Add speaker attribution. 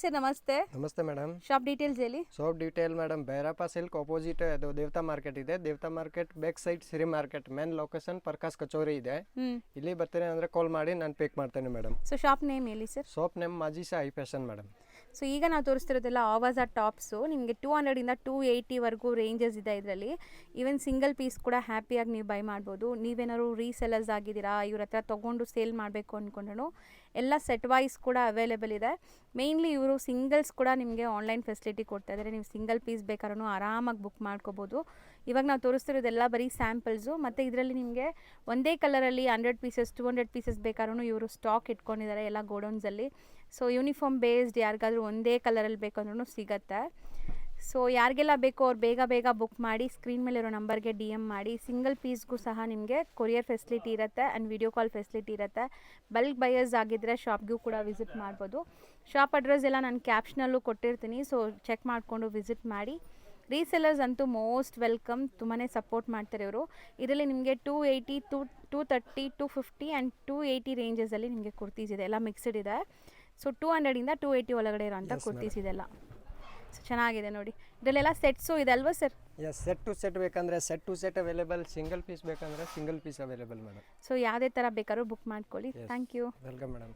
Speaker 1: Sir ನಮಸ್ತೆ.
Speaker 2: ನಮಸ್ತೆ madam.
Speaker 1: Shop details ಹೇಳಿ.
Speaker 2: Shop detail madam, Bhairappa silk opposite ಅದು ದೇವತಾ ಮಾರ್ಕೆಟ್ ಇದೆ. Devata market back side Siri market, main location Prakash Kachori ಇದೆ. ಇಲ್ಲಿ ಬರ್ತೀನಿ ಅಂದ್ರೆ ಕಾಲ್ ಮಾಡಿ ನಾನು ಪಿಕ್ ಮಾಡ್ತೇನೆ ಮೇಡಮ್.
Speaker 1: ಸೊ ಶಾಪ್ ನೇಮ್ ಹೇಳಿ sir.
Speaker 2: Shop name Majisa high fashion madam.
Speaker 1: So ಈಗ ನಾವು ತೋರಿಸ್ತಿರೋದೆಲ್ಲ ಆವಾಜಾ ಟಾಪ್ಸು. ನಿಮಗೆ 200ಇಂದ 280ವರೆಗೂ ರೇಂಜಸ್ ಇದೆ ಇದರಲ್ಲಿ. ಈವನ್ ಸಿಂಗಲ್ ಪೀಸ್ ಕೂಡ ಹ್ಯಾಪಿಯಾಗಿ ನೀವು ಬೈ ಮಾಡ್ಬೋದು. ನೀವೇನಾದ್ರು ರೀಸೆಲರ್ಸ್ ಆಗಿದ್ದೀರಾ, ಇವ್ರ ಹತ್ರ ತೊಗೊಂಡು ಸೇಲ್ ಮಾಡಬೇಕು ಅಂದ್ಕೊಂಡ್ರು ಎಲ್ಲ ಸೆಟ್ ವೈಸ್ ಕೂಡ ಅವೈಲೇಬಲ್ ಇದೆ. ಮೇಯ್ನ್ಲಿ ಇವರು ಸಿಂಗಲ್ಸ್ ಕೂಡ ನಿಮಗೆ ಆನ್ಲೈನ್ ಫೆಸಿಲಿಟಿ ಕೊಡ್ತಾ ಇದ್ದಾರೆ. ನೀವು ಸಿಂಗಲ್ ಪೀಸ್ ಬೇಕಾದ್ರೂ ಆರಾಮಾಗಿ ಬುಕ್ ಮಾಡ್ಕೋಬೋದು. ಇವಾಗ ನಾವು ತೋರಿಸ್ತಿರೋದೆಲ್ಲ ಬರೀ ಸ್ಯಾಂಪಲ್ಸು. ಮತ್ತು ಇದರಲ್ಲಿ ನಿಮಗೆ ಒಂದೇ ಕಲರಲ್ಲಿ 100 ಪೀಸಸ್ 200 ಪೀಸಸ್ ಬೇಕಾದ್ರೂ ಇವರು ಸ್ಟಾಕ್ ಇಟ್ಕೊಂಡಿದ್ದಾರೆ ಎಲ್ಲ ಗೋಡೌನ್ಸಲ್ಲಿ. ಸೊ ಯೂನಿಫಾರ್ಮ್ ಬೇಸ್ಡ್ ಯಾರಿಗಾದ್ರೂ ಒಂದೇ ಕಲರಲ್ಲಿ ಬೇಕಂದ್ರೂ ಸಿಗತ್ತೆ. ಸೊ ಯಾರಿಗೆಲ್ಲ ಬೇಕೋ ಅವ್ರು ಬೇಗ ಬೇಗ ಬುಕ್ ಮಾಡಿ ಸ್ಕ್ರೀನ್ ಮೇಲೆ ಇರೋ ನಂಬರ್ಗೆ DM ಮಾಡಿ. ಸಿಂಗಲ್ ಪೀಸ್ಗೂ ಸಹ ನಿಮಗೆ ಕೊರಿಯರ್ ಫೆಸಿಲಿಟಿ ಇರುತ್ತೆ ಆ್ಯಂಡ್ ವಿಡಿಯೋ ಕಾಲ್ ಫೆಸಿಲಿಟಿ ಇರುತ್ತೆ. ಬಲ್ಕ್ ಬಯರ್ಸ್ ಆಗಿದ್ದರೆ ಶಾಪ್ಗೂ ಕೂಡ ವಿಸಿಟ್ ಮಾಡ್ಬೋದು. ಶಾಪ್ ಅಡ್ರೆಸ್ ಎಲ್ಲ ನಾನು ಕ್ಯಾಪ್ಷನಲ್ಲೂ ಕೊಟ್ಟಿರ್ತೀನಿ, ಸೊ ಚೆಕ್ ಮಾಡಿಕೊಂಡು ವಿಸಿಟ್ ಮಾಡಿ. ರೀಸೆಲ್ಲರ್ಸ್ ಅಂತೂ ಮೋಸ್ಟ್ ವೆಲ್ಕಮ್, ತುಂಬಾ ಸಪೋರ್ಟ್ ಮಾಡ್ತಾರೆ ಇವರು. ಇದರಲ್ಲಿ ನಿಮಗೆ 280, 230, 250 ಆ್ಯಂಡ್ 280 ರೇಂಜಸಲ್ಲಿ ನಿಮಗೆ ಕುರ್ತೀಸ್ ಇದೆ, ಎಲ್ಲ ಮಿಕ್ಸ್ಡ್ ಇದೆ. ಸೊ 200ಇಂದ 280 ಒಳಗಡೆ ಇರೋಂಥ ಕುರ್ತೀಸ್ ಇದೆಲ್ಲ. ಸೊ ಚೆನ್ನಾಗಿದೆ ನೋಡಿ. ಇದರಲ್ಲೆಲ್ಲ ಸೆಟ್ಸು ಇದೆ ಅಲ್ವಾ ಸರ್?
Speaker 2: ಸೆಟ್ ಟು ಸೆಟ್ ಬೇಕಂದ್ರೆ set to set available, single piece ಬೇಕಂದ್ರೆ single piece available madam.
Speaker 1: So ಯಾವುದೇ ಥರ ಬೇಕಾದ್ರೂ ಬುಕ್ ಮಾಡ್ಕೊಳ್ಳಿ. Thank you.
Speaker 2: Welcome madam.